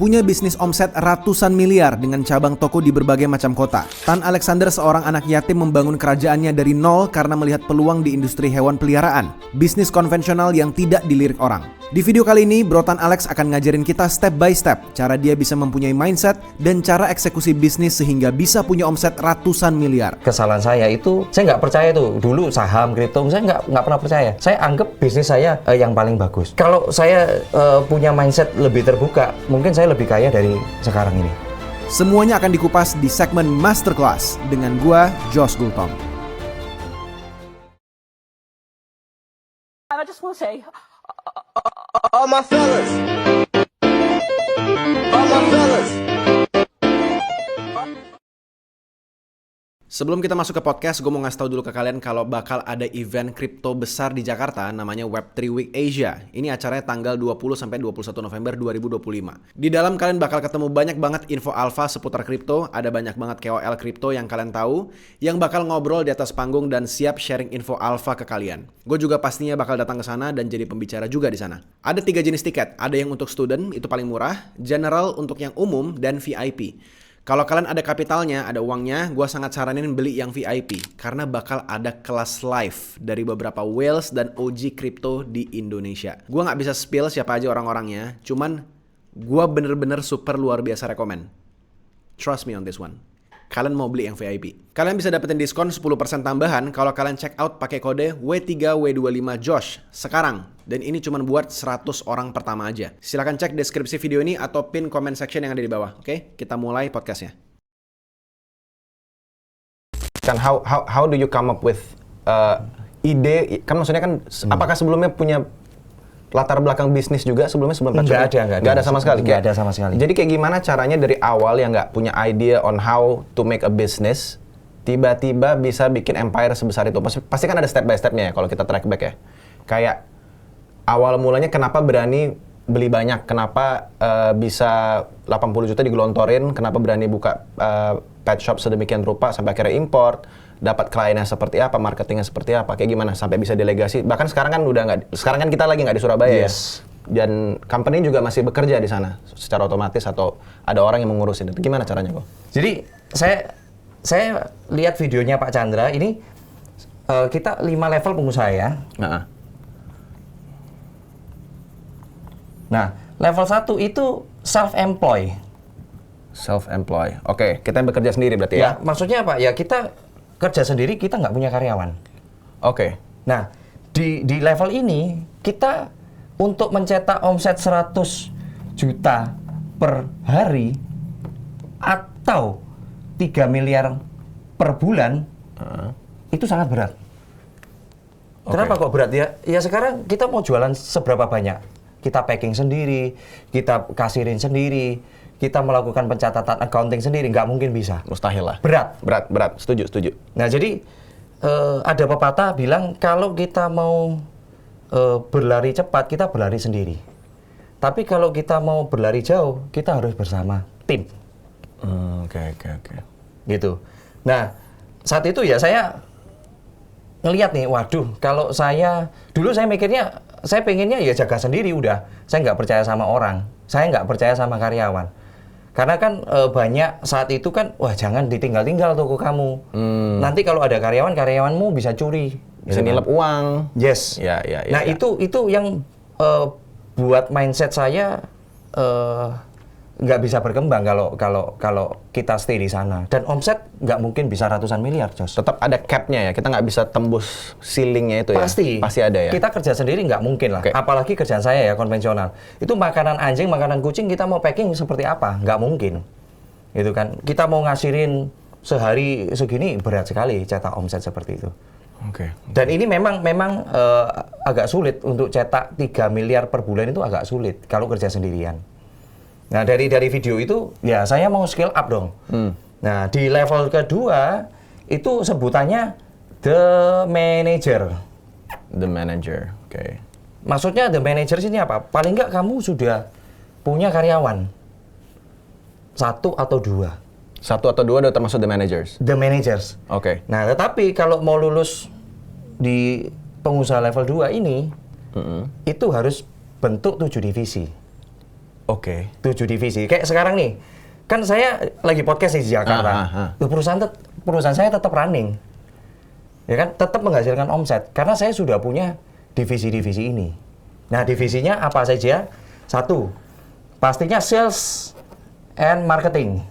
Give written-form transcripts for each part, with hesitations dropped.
Punya bisnis omset ratusan miliar dengan cabang toko di berbagai macam kota. Tan Alexander seorang anak yatim membangun kerajaannya dari nol karena melihat peluang di industri hewan peliharaan. Bisnis konvensional yang tidak dilirik orang. Di video kali ini, Bro Tan Alex akan ngajarin kita step by step cara dia bisa mempunyai mindset dan cara eksekusi bisnis sehingga bisa punya omset ratusan miliar. Kesalahan saya itu, saya nggak percaya tuh. Dulu saham, kripto, saya nggak pernah percaya. Saya anggap bisnis saya yang paling bagus. Kalau saya punya mindset lebih terbuka, mungkin saya lebih kaya dari sekarang ini. Semuanya akan dikupas di segmen Masterclass dengan gua, Josh Gultom. I just want to say, All my fellas. All my fellas. Sebelum kita masuk ke podcast, gue mau ngasih tahu dulu ke kalian kalau bakal ada event kripto besar di Jakarta namanya Web3 Week Asia. Ini acaranya tanggal 20-21 November 2025. Di dalam kalian bakal ketemu banyak banget info alpha seputar kripto, ada banyak banget KOL kripto yang kalian tahu, yang bakal ngobrol di atas panggung dan siap sharing info alpha ke kalian. Gue juga pastinya bakal datang ke sana dan jadi pembicara juga di sana. Ada 3 jenis tiket, ada yang untuk student, itu paling murah, general untuk yang umum, dan VIP. Kalau kalian ada kapitalnya, ada uangnya, gue sangat saranin beli yang VIP. Karena bakal ada kelas live dari beberapa whales dan OG crypto di Indonesia. Gue gak bisa spill siapa aja orang-orangnya, cuman gue bener-bener super luar biasa rekomen. Trust me on this one. Kalian mau beli yang VIP. Kalian bisa dapetin diskon 10% tambahan kalau kalian check out pakai kode W3W25JOSH sekarang. Dan ini cuma buat 100 orang pertama aja. Silahkan cek deskripsi video ini atau pin comment section yang ada di bawah. Oke, kita mulai podcastnya. Kan how do you come up with ide? Kan maksudnya kan apakah sebelumnya punya latar belakang bisnis juga sebelum Nggak ada sama sekali. Nggak ada sama sekali. Jadi kayak gimana caranya dari awal yang nggak punya idea on how to make a business, tiba-tiba bisa bikin empire sebesar itu? Pasti kan ada step by stepnya ya kalau kita track back ya. Kayak awal mulanya kenapa berani beli banyak, kenapa bisa 80 juta digelontorin, kenapa berani buka pet shop sedemikian rupa sampai akhirnya import, dapat kliennya seperti apa, marketingnya seperti apa, kayak gimana sampai bisa delegasi. Bahkan sekarang kan udah nggak, sekarang kan kita lagi nggak di Surabaya ya. Dan company juga masih bekerja di sana secara otomatis atau ada orang yang mengurusin itu. Gimana caranya kok? Jadi saya lihat videonya Pak Chandra ini, kita 5 level pengusaha ya. Nah, level 1 itu self-employ. Self-employ. Oke, kita yang bekerja sendiri berarti ya? Ya, maksudnya apa? Ya kita kerja sendiri, kita nggak punya karyawan. Oke. Nah, di level ini, kita untuk mencetak omset 100 juta per hari atau 3 miliar per bulan, itu sangat berat. Kenapa kok berat ya? Ya sekarang kita mau jualan seberapa banyak? Kita packing sendiri, kita kasirin sendiri, kita melakukan pencatatan accounting sendiri, nggak mungkin bisa. Mustahil lah. Berat. Setuju. Nah jadi ada pepatah bilang kalau kita mau berlari cepat, kita berlari sendiri. Tapi kalau kita mau berlari jauh, kita harus bersama tim. Oke. Gitu. Nah saat itu ya saya ngelihat nih, waduh, kalau dulu saya mikirnya, saya pengennya ya jaga sendiri udah. Saya nggak percaya sama orang, saya nggak percaya sama karyawan. Karena kan banyak saat itu kan, wah jangan ditinggal-tinggal toko kamu. Nanti kalau ada karyawanmu bisa curi. Bisa nilep uang. Yes. Ya. Nah itu yang buat mindset saya nggak bisa berkembang kalau kita stay di sana. Dan omset nggak mungkin bisa ratusan miliar, Jos. Tetap ada cap-nya ya, kita nggak bisa tembus ceilingnya itu ya? Pasti ada ya? Kita kerja sendiri nggak mungkin lah. Okay. Apalagi kerjaan saya ya konvensional. Itu makanan anjing, makanan kucing, kita mau packing seperti apa? Nggak mungkin. Gitu kan. Kita mau ngasirin sehari segini, berat sekali cetak omset seperti itu. Oke. Dan ini memang agak sulit untuk cetak 3 miliar per bulan, itu agak sulit kalau kerja sendirian. Nah dari video itu ya saya mau scale up dong. Nah di level kedua itu sebutannya the manager. The manager, oke. Maksudnya the manager ini apa? Paling nggak kamu sudah punya karyawan 1 atau 2. 1 atau 2 udah termasuk the managers? The managers. Oke. Nah tetapi kalau mau lulus di pengusaha level 2 ini, itu harus bentuk 7 divisi. Oke. 7 divisi. Kayak sekarang nih, kan saya lagi podcast nih di Jakarta. Loh, perusahaan saya tetap running. Ya kan, tetap menghasilkan omset karena saya sudah punya divisi-divisi ini. Nah, divisinya apa saja? 1, pastinya sales and marketing.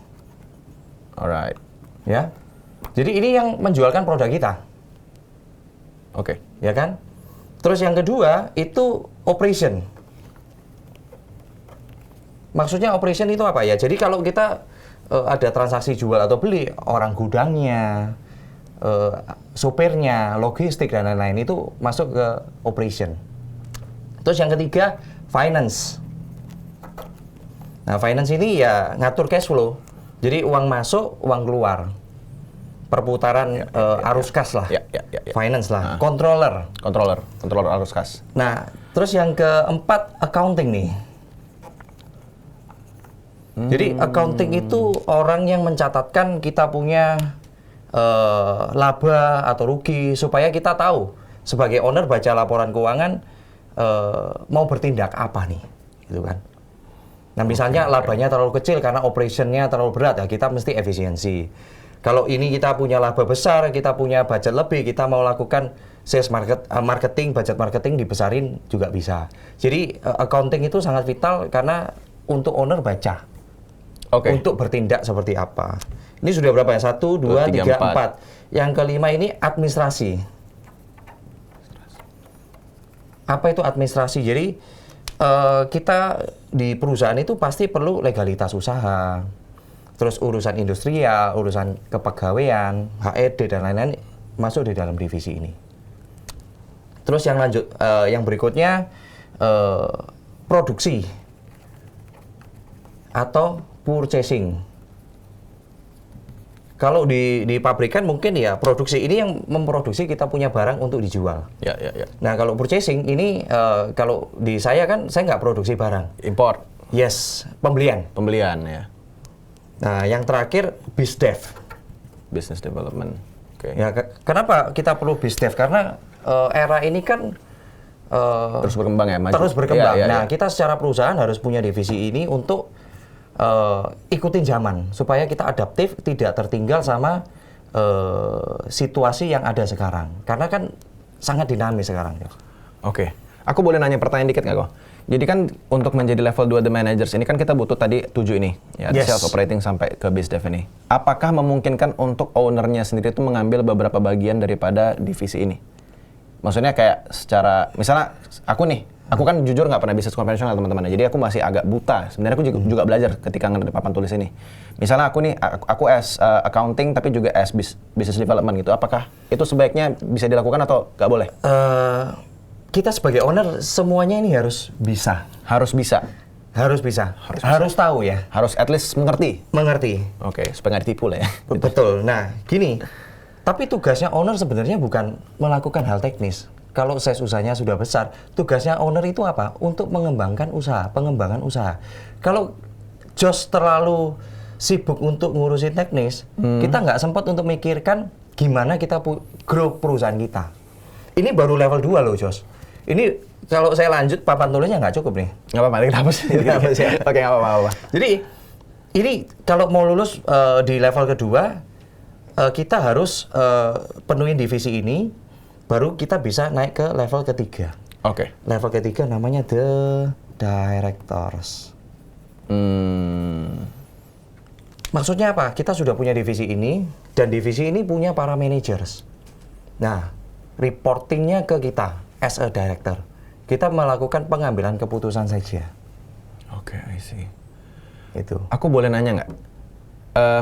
Alright. Ya. Jadi ini yang menjualkan produk kita. Oke. Ya kan? Terus yang kedua itu operation. Maksudnya operation itu apa ya? Jadi kalau kita ada transaksi jual atau beli, orang gudangnya, sopirnya, logistik dan lain-lain itu masuk ke operation. Terus yang ketiga finance. Nah, finance ini ya ngatur cash flow. Jadi uang masuk, uang keluar. Perputaran arus kas lah. Ya. Finance lah. Controller. Controller arus kas. Nah, terus yang keempat accounting nih. Jadi accounting itu orang yang mencatatkan kita punya laba atau rugi supaya kita tahu sebagai owner baca laporan keuangan mau bertindak apa nih, gitu kan. Nah, misalnya labanya terlalu kecil karena operationnya terlalu berat, ya kita mesti efisiensi. Kalau ini kita punya laba besar, kita punya budget lebih, kita mau lakukan sales marketing, budget marketing dibesarin juga bisa. Jadi accounting itu sangat vital karena untuk owner baca. Oke. Untuk bertindak seperti apa. Ini sudah berapa ya? 1, 2, 3, 4. Yang kelima ini administrasi. Apa itu administrasi? Jadi kita di perusahaan itu pasti perlu legalitas usaha. Terus urusan industrial, urusan kepegawaian, HED dan lain-lain masuk di dalam divisi ini. Terus yang berikutnya produksi atau purchasing. Kalau di pabrikan mungkin ya produksi ini yang memproduksi kita punya barang untuk dijual. Ya. Nah, kalau purchasing ini kalau di saya kan saya nggak produksi barang. Import. Yes, pembelian. Pembelian ya. Nah, yang terakhir BizDev. Business development. Oke. Ya, kenapa kita perlu BizDev? Karena era ini kan Terus berkembang ya, maju. terus berkembang. Iya. Nah, kita secara perusahaan harus punya divisi ini untuk ikutin zaman supaya kita adaptif, tidak tertinggal sama situasi yang ada sekarang. Karena kan sangat dinamis sekarang. Oke. Aku boleh nanya pertanyaan dikit nggak kok? Jadi kan untuk menjadi level 2 The Managers ini kan kita butuh tadi 7 ini. Ya, Yes. Sales, operating sampai ke BizDev ini. Apakah memungkinkan untuk ownernya sendiri itu mengambil beberapa bagian daripada divisi ini? Maksudnya kayak secara, misalnya aku kan jujur nggak pernah bisnis konvensional teman-teman. Jadi aku masih agak buta. Sebenarnya aku juga belajar ketika ngerti papan tulis ini. Misalnya aku as accounting tapi juga as business development gitu. Apakah itu sebaiknya bisa dilakukan atau nggak boleh? Kita sebagai owner semuanya ini harus bisa. Harus bisa. Harus tahu ya. Harus at least mengerti. Oke, supaya nggak ditipu lah ya. Betul. Nah, gini. Tapi tugasnya owner sebenarnya bukan melakukan hal teknis. Kalau size usahanya sudah besar, tugasnya owner itu apa? Untuk mengembangkan usaha, pengembangan usaha. Kalau Jos terlalu sibuk untuk ngurusin teknis, kita nggak sempat untuk mikirkan gimana kita grow perusahaan kita. Ini baru level 2 loh, Jos. Ini kalau saya lanjut papan tulisnya nggak cukup nih. Nggak apa-apa, kenapa sih? Oke, nggak apa-apa. Jadi ini kalau mau lulus di level kedua, kita harus penuhin divisi ini, baru kita bisa naik ke level ketiga. Oke. Level ketiga namanya The Directors. Maksudnya apa? Kita sudah punya divisi ini, dan divisi ini punya para managers. Nah, reportingnya ke kita as a director. Kita melakukan pengambilan keputusan saja. Oke, I see. Itu. Aku boleh nanya nggak?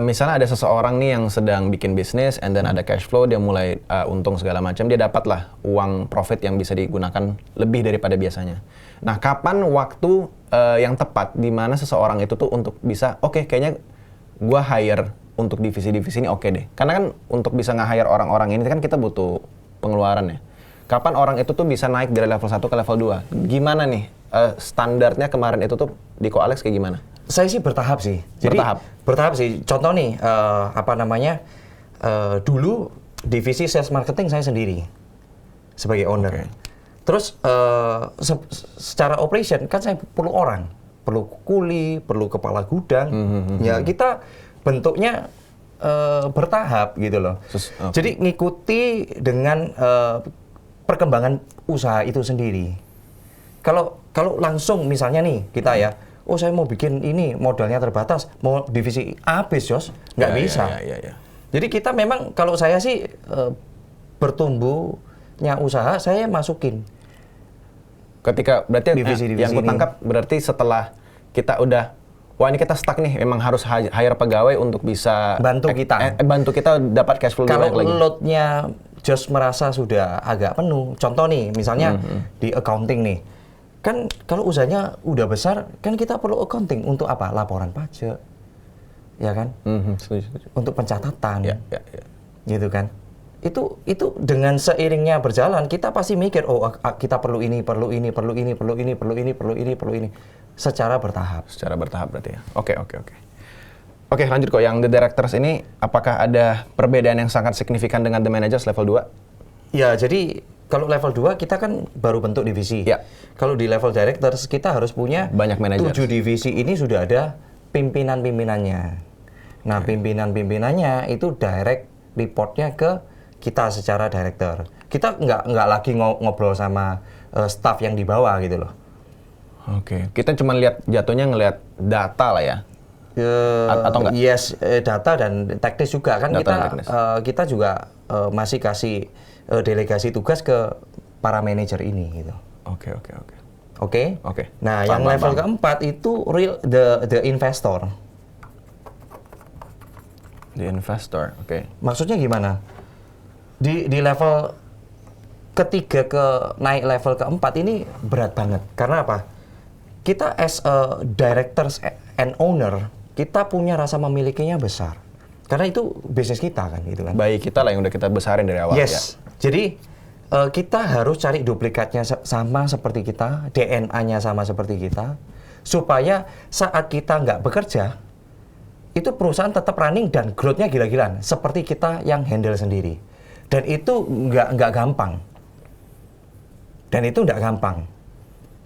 Misalnya ada seseorang nih yang sedang bikin bisnis, and then ada cash flow, dia mulai untung segala macam, dia dapatlah uang profit yang bisa digunakan lebih daripada biasanya. Nah, kapan waktu yang tepat di mana seseorang itu tuh untuk bisa, oke, kayaknya gua hire untuk divisi-divisi ini oke deh. Karena kan untuk bisa nge-hire orang-orang ini kan kita butuh pengeluaran ya. Kapan orang itu tuh bisa naik dari level 1 ke level 2? Gimana nih standarnya kemarin itu tuh di Ko Alex kayak gimana? Saya sih bertahap sih. Jadi, bertahap sih. Contoh nih, dulu divisi sales marketing saya sendiri sebagai owner. Okay. Terus secara operation kan saya perlu orang. perlu kuli, perlu kepala gudang. Ya kita bentuknya bertahap gitu loh. Jadi ngikuti dengan perkembangan usaha itu sendiri. Kalau langsung misalnya nih kita ya, oh saya mau bikin ini modalnya terbatas, mau divisi A habis Jos, nggak bisa. Ya. Jadi kita memang kalau saya sih bertumbuhnya usaha saya masukin. Ketika berarti Divisi-divisi yang kutangkap berarti setelah kita udah wah ini kita stuck nih, memang harus hire pegawai untuk bisa Bantu kita. bantu kita dapat cash flow Kalau lebih banyak lagi. loadnya Jos merasa sudah agak penuh, contoh nih, misalnya di accounting nih, kan kalau usahanya udah besar, kan kita perlu accounting untuk apa? Laporan pajak, ya kan? Setuju. Untuk pencatatan, Ya. gitu kan? Itu dengan seiringnya berjalan, kita pasti mikir, oh kita perlu ini, secara bertahap. Secara bertahap berarti ya. Oke. Oke, lanjut kok. Yang The Directors ini, apakah ada perbedaan yang sangat signifikan dengan The Managers level 2? Ya, jadi kalau level 2 kita kan baru bentuk divisi. Ya. Kalau di level Directors kita harus punya Banyak manajer. 7 divisi ini sudah ada pimpinan-pimpinannya. Nah, pimpinan-pimpinannya itu direct reportnya ke kita secara director. Kita nggak lagi ngobrol sama staff yang di bawah gitu loh. Oke. Kita cuma jatuhnya ngelihat data lah ya. Atau enggak? Yes, data dan teknis juga kan. Data dan teknis. Kita juga masih kasih delegasi tugas ke para manajer ini gitu. Oke. Oke. Nah, Paham, yang level paham. keempat itu the investor. The investor. Oke. Maksudnya gimana? Di level ketiga ke naik level keempat ini berat banget. Karena apa? Kita as a directors and owner, kita punya rasa memilikinya besar. Karena itu bisnis kita kan, gitu kan. Bayi kita lah yang udah kita besarin dari awal ya. Yes. Jadi kita harus cari duplikatnya sama seperti kita, DNA-nya sama seperti kita, supaya saat kita nggak bekerja, itu perusahaan tetap running dan growth-nya gila-gilaan, seperti kita yang handle sendiri. Dan itu nggak gampang.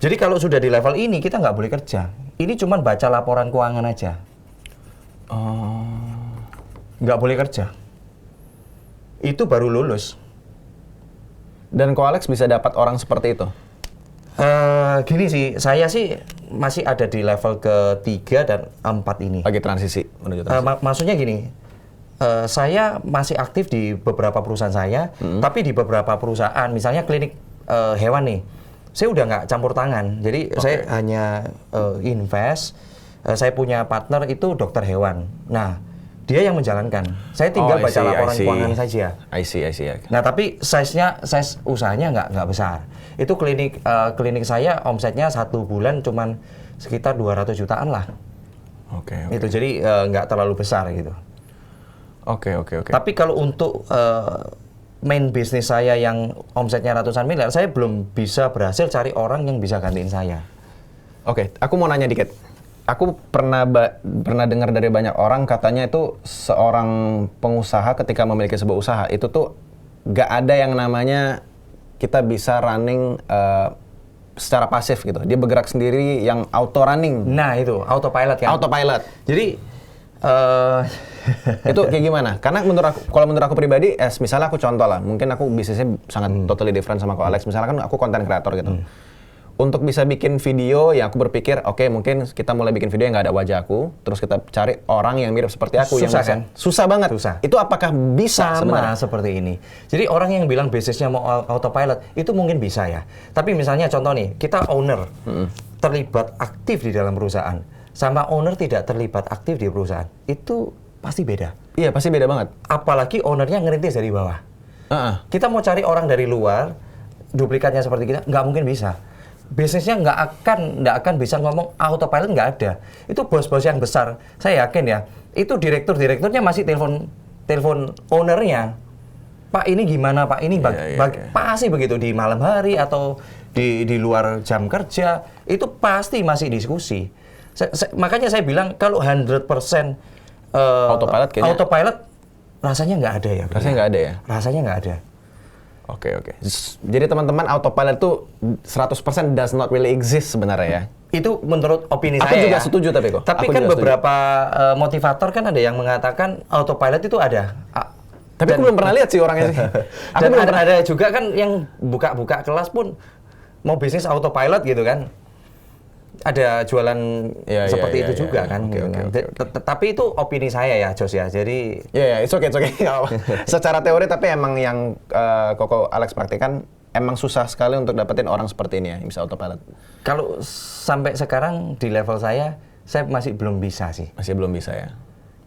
Jadi kalau sudah di level ini, kita nggak boleh kerja. Ini cuma baca laporan keuangan aja. Nggak boleh kerja. Itu baru lulus. Dan Ko Alex bisa dapat orang seperti itu? Gini sih, saya sih masih ada di level ketiga dan 4 ini. Lagi transisi, menuju transisi. Maksudnya gini, saya masih aktif di beberapa perusahaan saya, tapi di beberapa perusahaan, misalnya klinik hewan nih, saya udah nggak campur tangan. Jadi saya hanya invest. Saya punya partner itu dokter hewan. Nah, dia yang menjalankan. Saya tinggal baca laporan keuangan saja. I see. Nah, tapi size usahanya nggak besar. Itu klinik saya omsetnya 1 bulan cuman sekitar 200 jutaan lah. Oke. Itu jadi nggak terlalu besar gitu. Oke. Tapi kalau untuk main bisnis saya yang omsetnya ratusan miliar, saya belum bisa berhasil cari orang yang bisa gantiin saya. Oke, aku mau nanya dikit. Aku pernah dengar dari banyak orang katanya itu seorang pengusaha ketika memiliki sebuah usaha itu tuh gak ada yang namanya kita bisa running secara pasif gitu. Dia bergerak sendiri yang auto running. Nah itu autopilot kan. Autopilot. Jadi itu kayak gimana? Karena kalau menurut aku pribadi, misalnya aku contoh lah, mungkin aku bisnisnya sangat totally different sama Ko Alex. Misalnya kan aku content creator gitu. Untuk bisa bikin video yang aku berpikir, oke, mungkin kita mulai bikin video yang nggak ada wajah aku, terus kita cari orang yang mirip seperti aku. Susah yang kan? Susah banget. Susah. Itu apakah bisa sama sebenarnya? seperti ini. Jadi orang yang bilang bisnisnya mau autopilot itu mungkin bisa ya. Tapi misalnya contoh nih, kita owner terlibat aktif di dalam perusahaan, sama owner tidak terlibat aktif di perusahaan, itu pasti beda. Iya, pasti beda banget. Apalagi ownernya ngerintis dari bawah. Kita mau cari orang dari luar, duplikatnya seperti kita, nggak mungkin bisa. Bisnisnya nggak akan bisa ngomong autopilot, nggak ada. Itu bos-bos yang besar, saya yakin ya, itu direkturnya masih telepon ownernya. Pak ini gimana Pak, ini pasti begitu di malam hari atau di luar jam kerja, itu pasti masih diskusi. Makanya saya bilang kalau 100% autopilot rasanya nggak ada ya. Rasanya nggak ada ya? Rasanya nggak ada. Oke. Jadi teman-teman, autopilot itu 100% does not really exist sebenarnya ya? Itu menurut opini Aku saya juga ya. setuju tapi kok. Tapi Aku kan juga beberapa motivator kan ada yang mengatakan autopilot itu ada. Tapi aku belum pernah lihat sih orangnya sih. Aku Dan belum pernah. ada juga kan yang buka kelas pun mau bisnis autopilot gitu kan. Ada jualan Ya, seperti ya, itu ya, juga ya. kan. Oke, gitu oke, kan. oke, Tapi itu opini saya ya, Jos ya. Jadi Ya, it's okay. Nggak apa-apa. Secara teori tapi emang yang Koko Alex praktikan emang susah sekali untuk dapetin orang seperti ini ya, yang bisa autopilot. kalau sampai sekarang di level saya masih belum bisa sih. Masih belum bisa ya.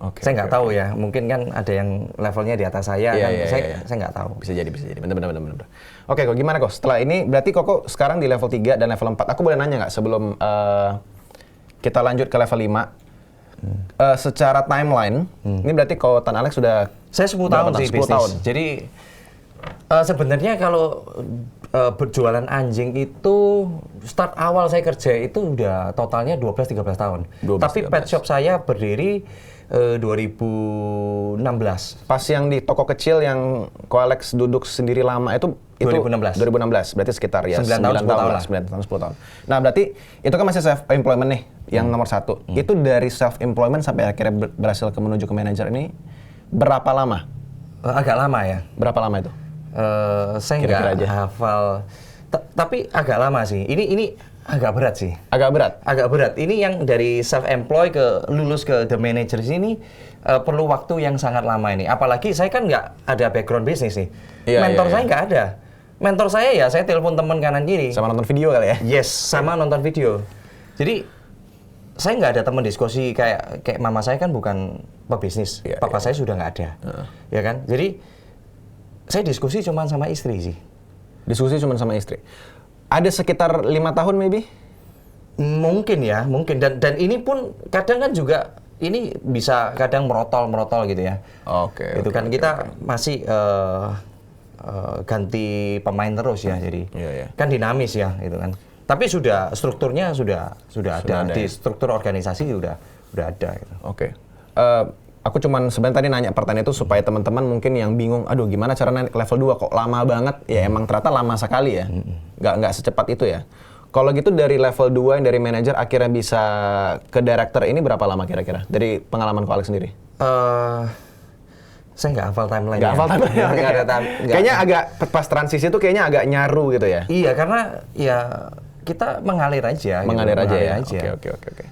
Oke. Saya nggak oke, tahu oke. ya, mungkin kan ada yang levelnya di atas saya Iya, kan. iya, iya. Saya nggak tahu. Bisa jadi. Bener. Oke, kok gimana kok? Setelah ini berarti Koko sekarang di level 3 dan level 4. Aku boleh nanya nggak sebelum kita lanjut ke level 5? Secara timeline, ini berarti kalau Tan Alex sudah Saya 10 berapa tahun sih 10 bisnis. tahun. Jadi sebenarnya kalau berjualan anjing itu start awal saya kerja itu udah totalnya 12-13 tahun. 12, Tapi 13. pet shop saya berdiri 2016. Pas yang di toko kecil yang Ko Alex duduk sendiri lama itu 2016. 2016, berarti sekitar ya 9 tahun, 10 tahun lah. 9 tahun 10 tahun. Nah, berarti itu kan masih self employment nih, yang nomor 1. Itu dari self employment sampai akhirnya berhasil menuju ke manajer ini berapa lama? Agak lama ya. Berapa lama itu? Saya Kira-kira nggak aja. hafal. Tapi agak lama sih. Ini agak berat sih. Agak berat. Agak berat. Ini yang dari self-employ ke lulus ke the manager sini perlu waktu yang sangat lama ini. Apalagi saya kan nggak ada background bisnis nih. Iya, Mentor iya, saya iya. nggak ada. Mentor saya ya saya telepon teman kanan kiri. Sama nonton video kali ya? Yes, sama nonton video. Jadi saya nggak ada teman diskusi kayak mama saya kan bukan pebisnis. Iya, Papa iya. saya sudah nggak ada. Ya kan? Jadi saya diskusi cuma sama istri sih. Diskusi cuma sama istri. Ada sekitar 5 tahun maybe? Mungkin ya, mungkin dan ini pun kadang kan juga ini bisa kadang merotol gitu ya. Oke. Itu oke, kan oke, kita oke. masih ganti pemain terus ya, jadi Iya, iya. kan dinamis ya, itu kan. Tapi strukturnya sudah ada ada di ya? struktur organisasi sudah ada. Gitu. Oke. Aku cuman sebenarnya tadi nanya pertanyaan itu supaya teman-teman mungkin yang bingung, aduh gimana cara naik ke level 2 kok lama banget? Ya emang ternyata lama sekali ya. Nggak secepat itu ya. Kalau gitu dari level 2 yang dari manajer akhirnya bisa ke director ini berapa lama kira-kira? Dari pengalaman Ko Alex sendiri? Saya nggak hafal timeline. Nggak hafal timeline. Nggak ada Kayaknya agak pas transisi itu kayaknya agak nyaru gitu ya. Iya, karena ya kita mengalir aja. Mengalir gitu, aja ya. mengalir Oke.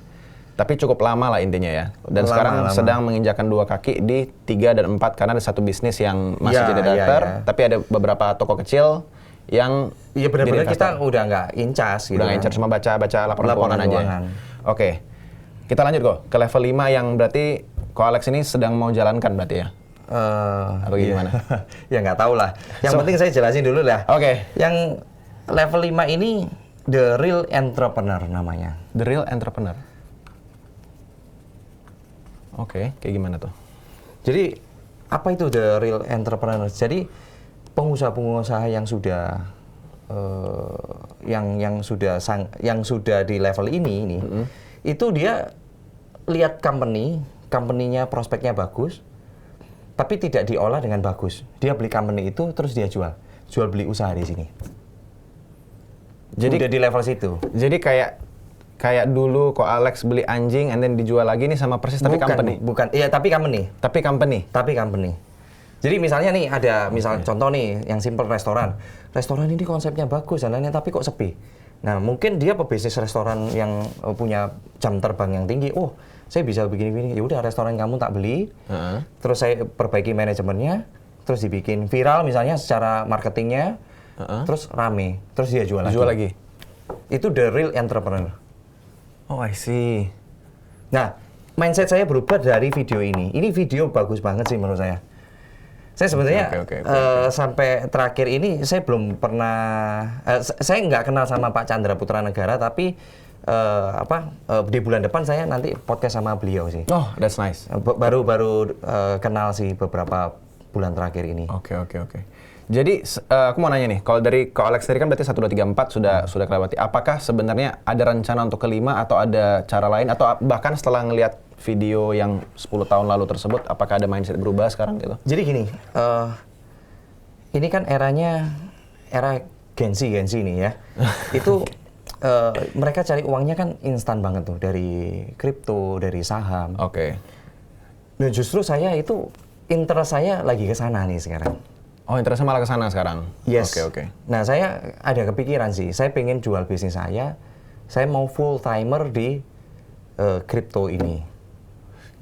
Tapi cukup lama lah intinya ya. Dan sekarang Lama. sedang menginjakan 2 kaki di 3 dan 4 karena ada satu bisnis yang masih Ya, jadi ya, director, ya. tapi ada beberapa toko kecil yang Iya benar-benar jadi kita investor. udah nggak incas gitu. Udah nggak kan. incar, cuma baca laporan Laporan keuangan aja. keuangan. Oke. Kita lanjut kok ke level 5 yang berarti Ko Alex ini sedang mau jalankan berarti ya. Atau Iya. gimana? Ya nggak tahu lah. Yang penting saya jelasin dulu lah. Oke. Yang level 5 ini the real entrepreneur namanya. The real entrepreneur. Oke, kayak gimana tuh? Jadi apa itu the real entrepreneur? Jadi pengusaha-pengusaha yang sudah yang sudah di level ini itu dia lihat company-nya prospeknya bagus, tapi tidak diolah dengan bagus. Dia beli company itu terus dia jual beli usaha di sini. Jadi Udah di level situ. Jadi kayak dulu Ko Alex beli anjing and then dijual lagi nih sama persis tapi company. Bukan. Iya, tapi company. Tapi company. Jadi misalnya nih ada contoh nih yang simple restoran. Restoran ini konsepnya bagus dan lainnya tapi kok sepi. Nah, mungkin dia pebisnis restoran yang punya jam terbang yang tinggi. Oh, saya bisa begini-begini. Ya udah restoran kamu tak beli. Terus saya perbaiki manajemennya, terus dibikin viral misalnya secara marketingnya. Terus rame, terus dia jual lagi. Itu the real entrepreneur. Oh, I see. Nah, mindset saya berubah dari video ini. Ini video bagus banget sih menurut saya. Saya sebenarnya Oke. sampai terakhir ini saya belum pernah, saya nggak kenal sama Pak Chandra Putra Negara, tapi di bulan depan saya nanti podcast sama beliau sih. Oh, that's nice. Baru kenal sih beberapa bulan terakhir ini. Oke. Jadi aku mau nanya nih, kalau dari Ko Alex sendiri kan berarti 1, 2, 3, 4 sudah kelewati. Apakah sebenarnya ada rencana untuk kelima atau ada cara lain atau bahkan setelah ngelihat video yang 10 tahun lalu tersebut, apakah ada mindset berubah sekarang gitu? Jadi gini, ini kan era Gen Z nih ya. Itu mereka cari uangnya kan instan banget tuh dari kripto, dari saham. Oke. Nah justru saya itu interest saya lagi ke sana nih sekarang. Oh, interestnya malah ke sana sekarang. Yes. Oke. Nah saya ada kepikiran sih, saya pengen jual bisnis saya mau full timer di kripto ini.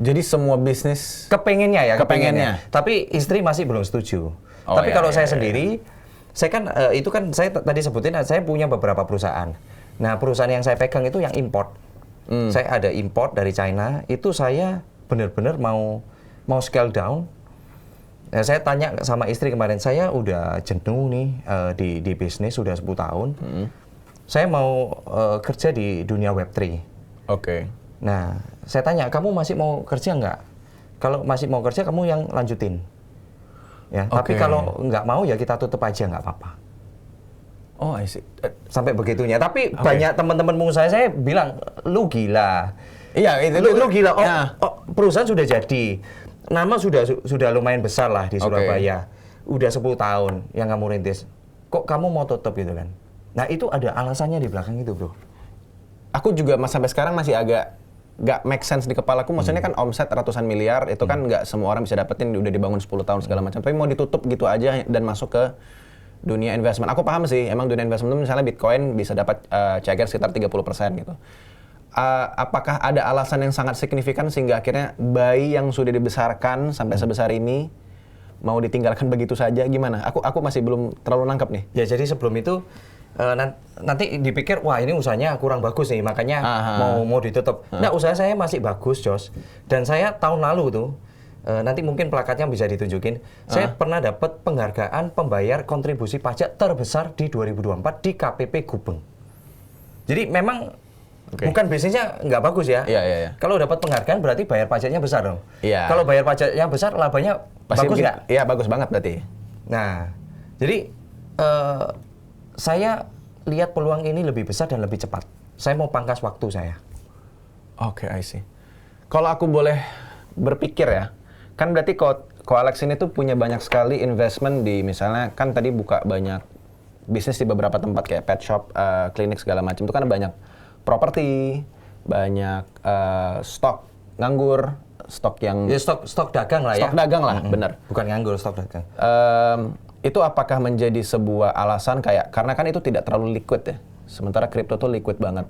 Jadi semua bisnis Kepengennya ya, Kepengennya. Tapi istri masih belum setuju. Oh, Tapi iya, kalau iya, saya iya. sendiri, saya kan itu kan saya tadi sebutin saya punya beberapa perusahaan. Nah perusahaan yang saya pegang itu yang import. Saya ada import dari China. Itu saya benar-benar mau scale down. Nah, saya tanya sama istri kemarin, saya udah jenuh nih di bisnis sudah 10 tahun. Saya mau kerja di dunia Web3. Oke. Nah, saya tanya, kamu masih mau kerja nggak? Kalau masih mau kerja, kamu yang lanjutin. Ya, tapi Oke. kalau nggak mau ya kita tutup aja, nggak apa-apa. Oh, I see. Sampai begitunya. Tapi banyak teman-teman saya bilang, lu gila. Iya, itu Lu gila. Oh, Ya. perusahaan sudah jadi. Nama sudah lumayan besar lah di Oke. Surabaya. Udah 10 tahun yang kamu rintis. Kok kamu mau tutup gitu kan? Nah, itu ada alasannya di belakang itu, Bro. Aku juga sampai sekarang masih agak nggak make sense di kepalaku. Maksudnya kan omset ratusan miliar itu kan nggak semua orang bisa dapetin, udah dibangun 10 tahun segala macam. Tapi mau ditutup gitu aja dan masuk ke dunia investment. Aku paham sih, emang dunia investment itu misalnya Bitcoin bisa dapat CAGR sekitar 30% gitu. Apakah ada alasan yang sangat signifikan sehingga akhirnya bayi yang sudah dibesarkan sampai sebesar ini mau ditinggalkan begitu saja? Gimana? Aku masih belum terlalu nangkep nih. Ya, jadi sebelum itu nanti dipikir, wah ini usahanya kurang bagus nih, makanya mau ditutup. Nah, usaha saya masih bagus, Jos. Dan saya tahun lalu tuh, nanti mungkin plakatnya bisa ditunjukin, saya pernah dapat penghargaan pembayar kontribusi pajak terbesar di 2024 di KPP Gubeng. Jadi memang bukan bisnisnya nggak bagus ya. Iya. Kalau dapat penghargaan berarti bayar pajaknya besar dong. Iya. Kalau bayar pajaknya besar, labanya bagus nggak? Iya, bagus banget berarti. Nah, jadi saya lihat peluang ini lebih besar dan lebih cepat. Saya mau pangkas waktu saya. Oke, I see. Kalau aku boleh berpikir ya, kan berarti Ko Alex ini tuh punya banyak sekali investment di misalnya kan tadi buka banyak bisnis di beberapa tempat kayak pet shop, klinik segala macam. Itu kan banyak properti, banyak stok nganggur, stok yang Ya, stok dagang lah ya. stok dagang lah, bener. Bukan nganggur, stok dagang. Itu apakah menjadi sebuah alasan kayak karena kan itu tidak terlalu liquid ya, sementara kripto tuh liquid banget.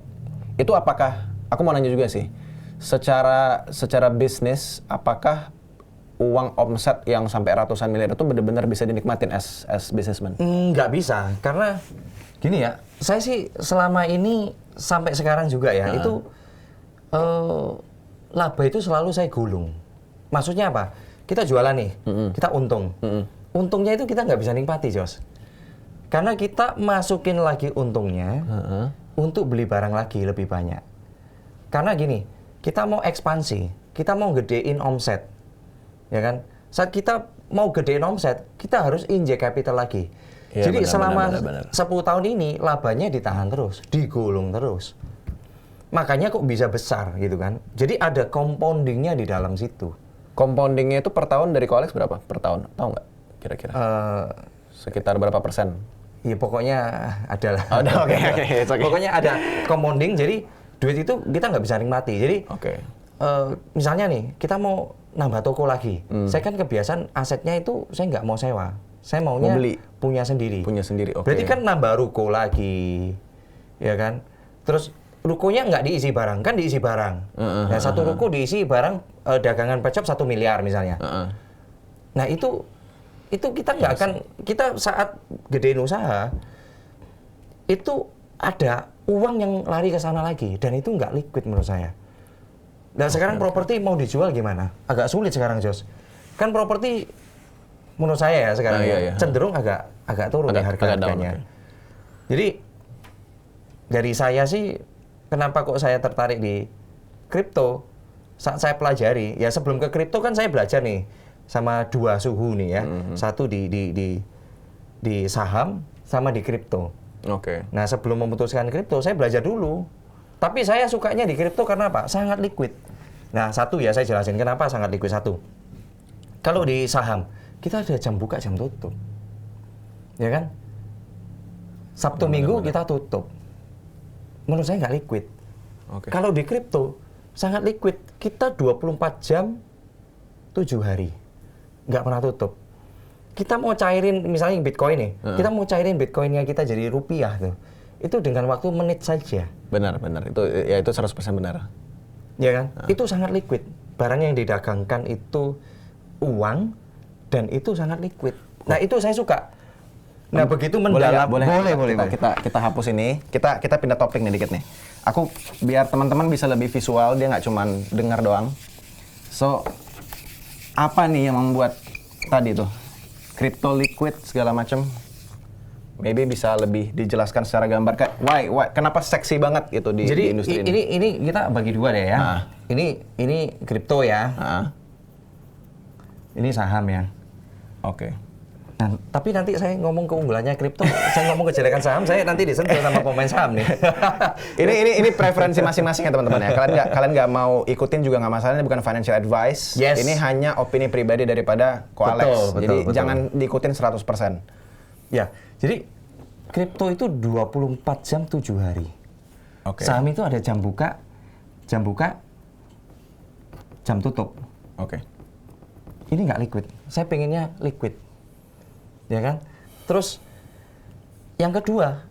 Itu apakah aku mau nanya juga sih, secara bisnis apakah uang omset yang sampai ratusan miliar itu benar-benar bisa dinikmatin as businessman? Nggak bisa, karena gini ya, saya sih selama ini sampai sekarang juga ya, itu laba itu selalu saya gulung. Maksudnya apa? Kita jualan nih, kita untung. Untungnya itu kita nggak bisa nikmati, Jos. Karena kita masukin lagi untungnya untuk beli barang lagi lebih banyak. Karena gini, kita mau ekspansi, kita mau gedein omset, ya kan? Saat kita mau gedein omset, kita harus injek capital lagi. Iya, Jadi benar, selama benar. 10 tahun ini labanya ditahan terus, digulung terus. Makanya kok bisa besar gitu kan? Jadi ada compoundingnya di dalam situ. Compoundingnya itu per tahun dari Koalex berapa per tahun? Tahu nggak kira-kira? Sekitar berapa persen? Ya pokoknya ada lah. Oh, oke, it's okay. Pokoknya ada compounding, jadi duit itu kita nggak bisa nikmati. Jadi Oke. misalnya nih, kita mau nambah toko lagi. Saya kan kebiasaan asetnya itu saya nggak mau sewa. Saya maunya Mau beli. punya sendiri. Punya sendiri, oke. Berarti kan nambah ruko lagi, ya kan? Terus rukonya nggak diisi barang, kan diisi barang. Nah, satu ruko diisi barang dagangan pet shop 1 miliar misalnya. Nah, itu kita nggak akan, kita saat gedein usaha itu ada uang yang lari ke sana lagi, dan itu nggak liquid menurut saya. Dan sekarang properti mau dijual gimana? Agak sulit sekarang, Jos. Kan properti menurut saya ya sekarang Iya. cenderung agak turun ya Agak down, harganya. oke. Jadi dari saya sih, kenapa kok saya tertarik di kripto? Saat saya pelajari, ya sebelum ke kripto kan saya belajar nih sama 2 suhu nih ya. Satu di saham sama di kripto. Oke. Nah, sebelum memutuskan kripto, saya belajar dulu. Tapi saya sukanya di kripto karena apa? Sangat liquid. Nah, satu ya saya jelasin kenapa sangat liquid. Satu, kalau di saham, kita ada jam buka, jam tutup. Ya kan? Sabtu Minggu kita tutup. menurut saya nggak liquid. Oke. Kalau di kripto sangat liquid. Kita 24 jam 7 hari nggak pernah tutup. Kita mau cairin misalnya Bitcoin nih, kita mau cairin Bitcoinnya kita jadi rupiah tuh, itu dengan waktu menit saja. Benar. Itu 100% benar. Ya kan? Itu sangat liquid. Barang yang didagangkan itu uang dan itu sangat liquid. Nah itu saya suka. Nah begitu mendalam. Boleh. Boleh. Kita hapus ini. Kita pindah topik nih dikit nih. Aku biar teman-teman bisa lebih visual, dia nggak cuman dengar doang. So apa nih yang membuat tadi tuh crypto liquid segala macam? Maybe bisa lebih dijelaskan secara gambar kayak why kenapa seksi banget gitu di industri ini. Ini kita bagi dua deh ya. Ini kripto ya. Ini saham ya. Oke. Nah, tapi nanti saya ngomong keunggulannya kripto, saya ngomong kejelekan saham, saya nanti disentuh sama pemain saham nih. ini preferensi masing-masing ya teman-teman ya. Kalian nggak mau ikutin juga nggak masalah. Ini bukan financial advice. Yes. Ini hanya opini pribadi daripada Ko Alex. Jadi jangan diikutin 100%. Ya, jadi kripto itu 24 jam 7 hari. Oke. Saham itu ada jam buka, jam tutup. Oke. Ini nggak liquid. Saya pengennya liquid. Ya kan? Terus yang kedua,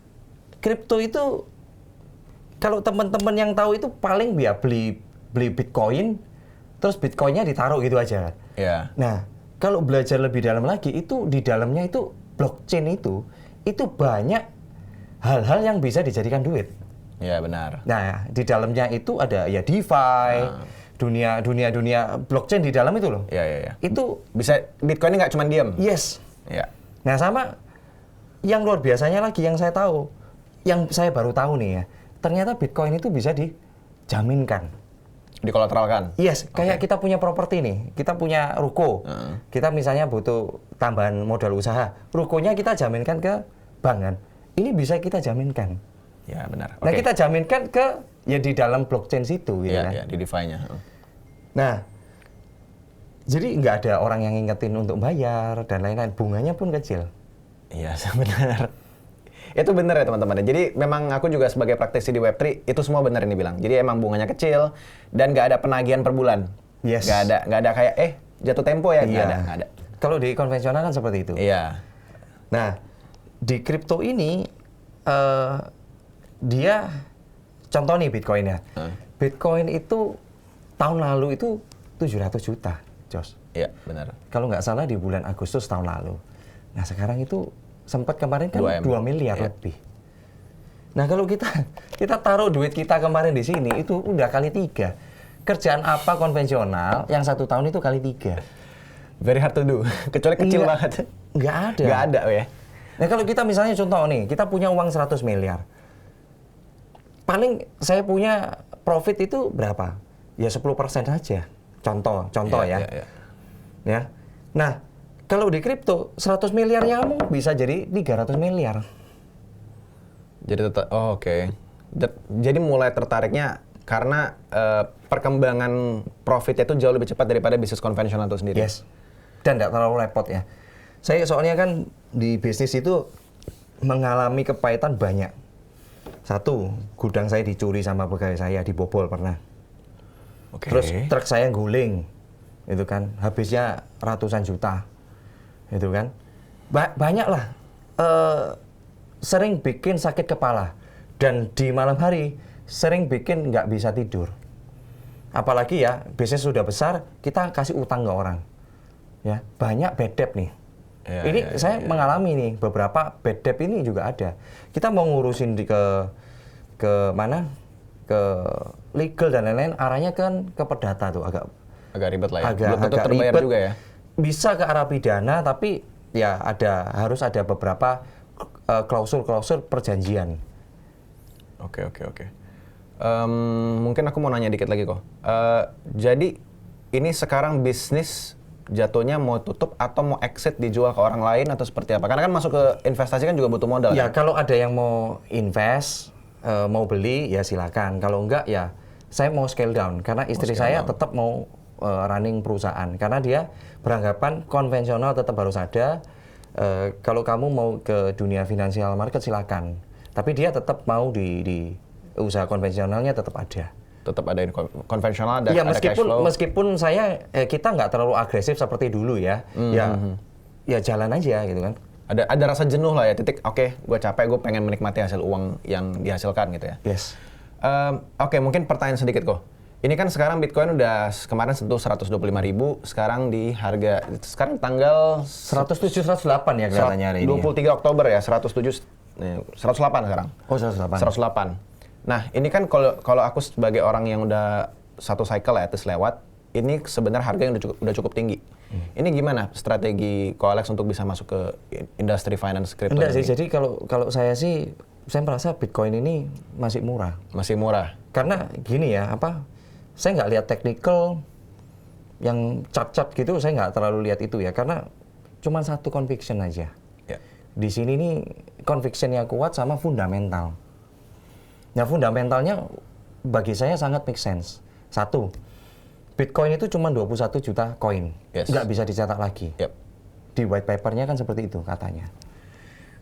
kripto itu kalau teman-teman yang tahu itu paling beli Bitcoin, terus Bitcoinnya ditaruh gitu aja. Ya. Nah, kalau belajar lebih dalam lagi, itu di dalamnya itu blockchain itu banyak hal-hal yang bisa dijadikan duit. Ya benar. Nah, di dalamnya itu ada ya DeFi, dunia blockchain di dalam itu loh. Ya. Itu Bisa Bitcoin ini nggak cuma diam. yes. Ya. Nah, sama yang luar biasanya lagi yang saya tahu, yang saya baru tahu nih ya, ternyata Bitcoin itu bisa dijaminkan. Dikolateralkan. Yes, kayak kita punya properti nih, kita punya ruko, kita misalnya butuh tambahan modal usaha, rukonya kita jaminkan ke bank kan, ini bisa kita jaminkan. Ya benar. Nah kita jaminkan ke ya di dalam blockchain situ gitu kan. Ya di DeFi-nya. Nah, jadi nggak ada orang yang ngingetin untuk bayar dan lain-lain, bunganya pun kecil. Iya benar. Itu benar ya teman-teman. Jadi memang aku juga sebagai praktisi di Web3 itu semua benar ini bilang. Jadi emang bunganya kecil dan nggak ada penagihan per bulan. Yes. Nggak ada kayak jatuh tempo ya. Iya. Nggak ada. Kalau di konvensional kan seperti itu. Iya. Nah, di kripto ini dia contoh nih Bitcoin ya. Bitcoin itu tahun lalu itu 700 juta, Jos. Iya benar. Kalau nggak salah di bulan Agustus tahun lalu. Nah sekarang itu sempat kemarin kan 2 miliar lebih. Nah kalau kita taruh duit kita kemarin di sini itu udah kali 3. Kerjaan apa konvensional yang 1 tahun itu kali 3. Very hard to do. Kecuali kecil banget. Nggak ada. Nggak ada ya. Nah kalau kita misalnya contoh nih, kita punya uang 100 miliar. Paling saya punya profit itu berapa? Ya 10% saja. Contoh ya. Ya. Nah, kalau di kripto 100 miliar nyamuk bisa jadi 300 miliar. Jadi oke. Jadi mulai tertariknya karena perkembangan profitnya itu jauh lebih cepat daripada bisnis konvensional itu sendiri. Yes. Dan tidak terlalu repot ya. Saya soalnya kan di bisnis itu mengalami kepahitan banyak. 1, gudang saya dicuri sama pegawai saya, dibobol pernah. Oke. Terus truk saya guling, itu kan habisnya ratusan juta, itu kan banyak lah. Sering bikin sakit kepala dan di malam hari sering bikin nggak bisa tidur. Apalagi ya bisnis sudah besar, kita kasih utang ke orang, ya banyak bad debt nih. Saya mengalami nih beberapa bad debt ini juga ada. Kita mau ngurusin ke mana? Ke legal dan lain-lain, arahnya kan ke perdata tuh agak ribet lah ya. Agak terbayar ribet juga ya. Bisa ke arah pidana, tapi ya harus ada beberapa klausul perjanjian. Oke. Mungkin aku mau nanya dikit lagi kok. Jadi ini sekarang bisnis jatuhnya mau tutup atau mau exit dijual ke orang lain atau seperti apa? Karena kan masuk ke investasi kan juga butuh modal. Ya kan? kalau ada yang mau invest, mau beli ya silakan. Kalau enggak ya saya mau scale down karena istri saya tetap mau running perusahaan karena dia beranggapan konvensional tetap harus ada. Kalau kamu mau ke dunia financial market silakan. Tapi dia tetap mau di usaha konvensionalnya tetap ada. Tetap ada konvensional, ada Iya, ada cash flow. meskipun kita nggak terlalu agresif seperti dulu ya. Ya jalan aja gitu kan. Ada rasa jenuh lah ya, titik oke, gue capek, gue pengen menikmati hasil uang yang dihasilkan gitu ya. Yes. Oke, mungkin pertanyaan sedikit kok. Ini kan sekarang Bitcoin udah kemarin sentuh 125.000, sekarang di harga sekarang tanggal 107 108 ya kelihatannya hari ini. 23 Oktober ya, 108 sekarang. Oh, 108. 108. Nah, ini kan kalau aku sebagai orang yang udah satu cycle ya, terus lewat, ini sebenarnya harga yang udah cukup tinggi. Ini gimana strategi Ko Alex untuk bisa masuk ke industri finance crypto? Enggak sih, jadi kalau saya sih, saya merasa Bitcoin ini masih murah. Masih murah. Karena gini ya, saya nggak lihat technical yang chart-chart gitu, saya nggak terlalu lihat itu ya, karena cuma satu conviction aja. Ya. Di sini nih convictionnya kuat sama fundamental. Nah, fundamentalnya bagi saya sangat make sense. Satu, Bitcoin itu cuma 21 juta koin, Yes. nggak bisa dicetak lagi. Yep. Di white papernya kan seperti itu katanya.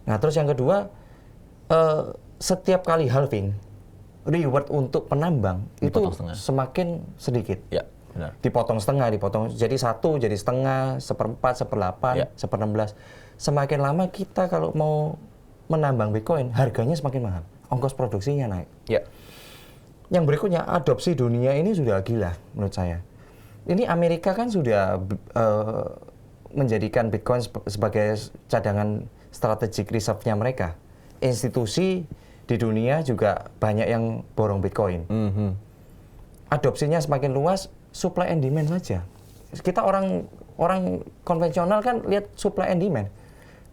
Nah, terus yang kedua, setiap kali halving, reward untuk penambang Dipotong itu setengah. semakin sedikit. Ya, benar. Dipotong setengah, jadi 1, jadi setengah, 1/4, 1/8, Ya. 1/16. Semakin lama kita kalau mau menambang Bitcoin, harganya semakin mahal. Ongkos produksinya naik. Ya. Yang berikutnya, adopsi dunia ini sudah gila menurut saya. Ini Amerika kan sudah menjadikan Bitcoin sebagai cadangan strategik reserve-nya mereka. Institusi di dunia juga banyak yang borong Bitcoin. Adopsinya semakin luas, supply and demand saja. Kita orang konvensional kan lihat supply and demand.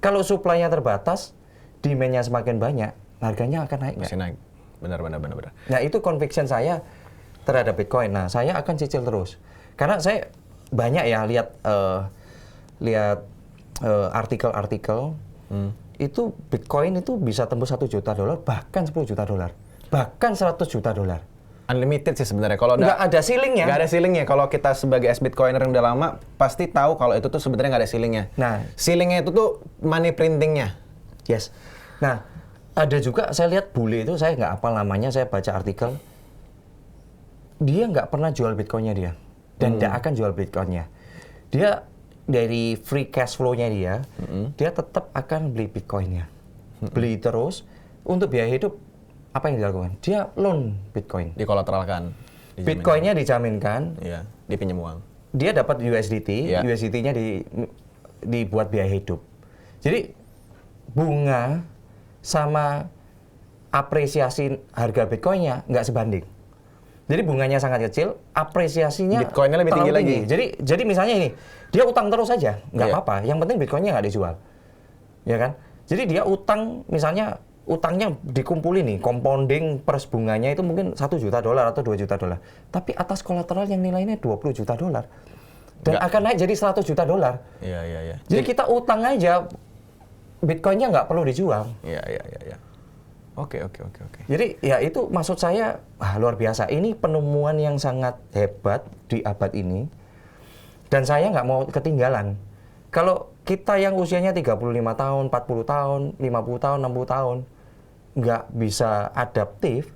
Kalau supply-nya terbatas, demand-nya semakin banyak, harganya akan naik. Masih naik. Benar. Nah, itu conviction saya terhadap Bitcoin. Nah, saya akan cicil terus. Karena saya banyak ya lihat artikel-artikel itu Bitcoin itu bisa tembus $1 juta, bahkan $10 juta, bahkan $100 juta. Unlimited sih sebenarnya. Kalau Nggak ada ceilingnya. Nggak ada ceilingnya. Kalau kita sebagai ex-Bitcoiner yang udah lama, pasti tahu kalau itu tuh sebenarnya nggak ada ceilingnya. Nah, ceilingnya itu tuh money printingnya. yes. Nah, ada juga saya lihat bule itu, saya nggak hafal namanya, saya baca artikel. Dia nggak pernah jual Bitcoinnya dia. Dan tidak akan jual Bitcoinnya. Dia dari free cash flow-nya dia tetap akan beli Bitcoinnya. Beli terus, untuk biaya hidup, apa yang dilakukan? Dia loan Bitcoin. Dikolateralkan. Bitcoinnya dijaminkan, Iya, dipinjam uang. dia dapat USDT, Ya. USDT-nya dibuat biaya hidup. Jadi, bunga sama apresiasi harga Bitcoinnya nggak sebanding. Jadi bunganya sangat kecil, apresiasinya Bitcoinnya lebih tinggi terlalu lagi. Jadi misalnya ini, dia utang terus saja, nggak Iya. apa-apa. Yang penting Bitcoinnya nggak dijual, ya kan? Jadi dia utang, misalnya utangnya dikumpulin nih, compounding per bunganya itu mungkin $1 juta atau $2 juta. Tapi atas kolateral yang nilainya $20 juta. Dan Nggak. akan naik jadi $100 juta. Iya. Jadi kita utang aja, Bitcoinnya nggak perlu dijual. Iya. Oke. Jadi ya itu maksud saya luar biasa. Ini penemuan yang sangat hebat di abad ini. Dan saya nggak mau ketinggalan. Kalau kita yang usianya 35 tahun, 40 tahun, 50 tahun, 60 tahun nggak bisa adaptif,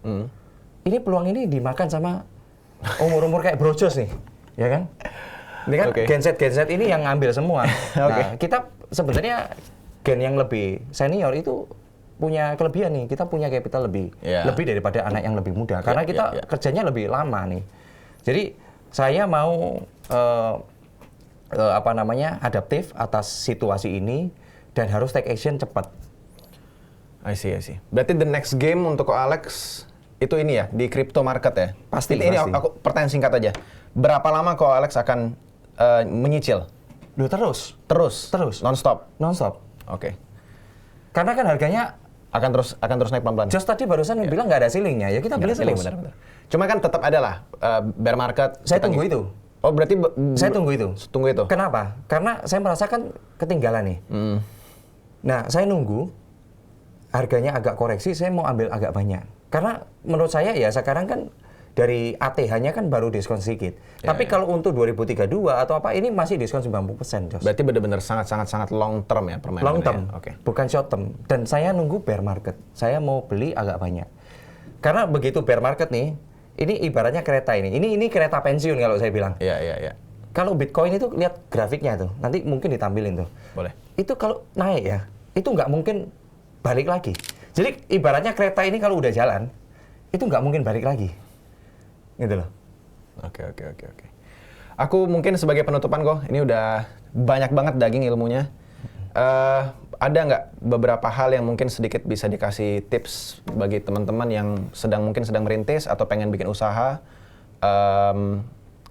ini peluang ini dimakan sama umur-umur kayak brojos nih, ya kan? Ini kan Oke. Gen Z ini yang ngambil semua. Oke. Nah, kita sebenarnya gen yang lebih senior itu punya kelebihan nih, kita punya capital lebih daripada anak yang lebih muda, karena kita kerjanya lebih lama nih. Jadi saya mau adaptif atas situasi ini dan harus take action cepat. I see. Berarti the next game untuk Ko Alex itu ini ya, di crypto market ya? Pasti. Ini aku pertanyaan singkat aja. Berapa lama Ko Alex akan menyicil? Terus? Non-stop? Non-stop. Oke. Karena kan harganya Akan terus naik pelan-pelan? Jos tadi barusan bilang nggak ada ceilingnya, ya kita beli terus. Benar. Cuma kan tetap ada lah bear market. Saya tunggu itu. Oh berarti Saya tunggu itu. Tunggu itu. Kenapa? Karena saya merasakan ketinggalan nih. Nah, saya nunggu harganya agak koreksi, saya mau ambil agak banyak. Karena menurut saya ya sekarang kan dari ATH-nya kan baru diskon sedikit. Tapi kalau untuk 2032 atau apa ini masih diskon 90%, Jos. Berarti benar-benar sangat long term ya permainannya. Long term, Ya? Oke. bukan short term. Dan saya nunggu bear market. Saya mau beli agak banyak. Karena begitu bear market nih, ini ibaratnya kereta ini. Ini kereta pensiun kalau saya bilang. Iya. Kalau Bitcoin itu lihat grafiknya tuh, nanti mungkin ditampilin tuh. Boleh. Itu kalau naik ya, itu nggak mungkin balik lagi. Jadi ibaratnya kereta ini kalau udah jalan, itu nggak mungkin balik lagi. Gitu loh. Oke. Aku mungkin sebagai penutupan kok, ini udah banyak banget daging ilmunya. Ada nggak beberapa hal yang mungkin sedikit bisa dikasih tips bagi teman-teman yang mungkin sedang merintis atau pengen bikin usaha?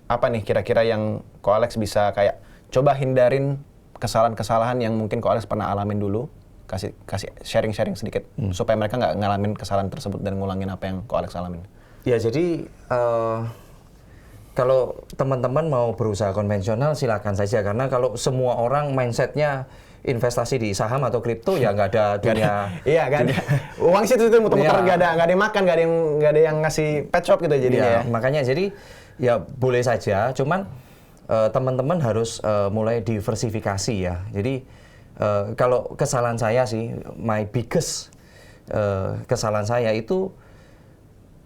Apa nih kira-kira yang Ko Alex bisa kayak coba hindarin kesalahan-kesalahan yang mungkin Ko Alex pernah alamin dulu? Kasih sharing-sharing sedikit supaya mereka nggak ngalamin kesalahan tersebut dan ngulangin apa yang Ko Alex alamin. Ya jadi kalau teman-teman mau berusaha konvensional silakan saja, karena kalau semua orang mindsetnya investasi di saham atau kripto ya nggak ada dunia. Iya kan. Uang situ muter-muter nggak ada yang makan, nggak ada yang ngasih pet shop gitu jadinya. Ya. Makanya jadi ya boleh saja, cuman teman-teman harus mulai diversifikasi ya. Jadi kalau kesalahan saya sih, my biggest kesalahan saya itu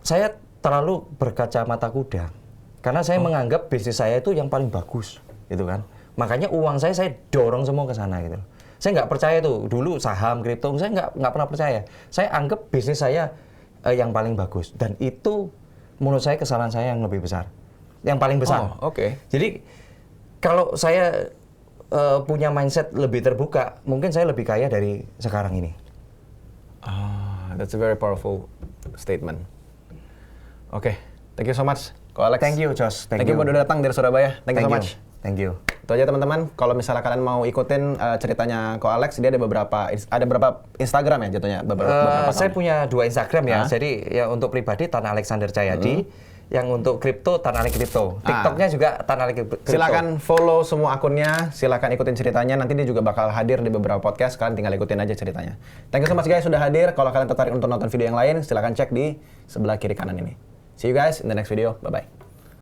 saya terlalu berkacamata kuda. Karena saya menganggap bisnis saya itu yang paling bagus, gitu kan. Makanya uang saya dorong semua ke sana gitu. Saya nggak percaya tuh dulu saham, kripto, saya nggak pernah percaya. Saya anggap bisnis saya yang paling bagus, dan itu menurut saya kesalahan saya yang lebih besar, yang paling besar. Oke. Jadi kalau saya punya mindset lebih terbuka, mungkin saya lebih kaya dari sekarang ini. That's a very powerful statement. Oke, thank you so much, Ko Alex. Thank you, Josh. Thank you udah datang dari Surabaya. Thank you so much. Thank you. Itu aja teman-teman. Kalau misalnya kalian mau ikutin ceritanya Ko Alex, dia ada berapa Instagram ya jatuhnya? Beberapa Saya punya 2 Instagram ya. Hah? Jadi ya untuk pribadi Tan Alexander Cahyadi, yang untuk kripto Tan Ale Kripto. TikToknya juga Tan Ale Kripto. Silakan follow semua akunnya, silakan ikutin ceritanya. Nanti dia juga bakal hadir di beberapa podcast. Kalian tinggal ikutin aja ceritanya. Thank you so much guys sudah hadir. Kalau kalian tertarik untuk nonton video yang lain, silakan cek di sebelah kiri kanan ini. See you guys in the next video. Bye bye.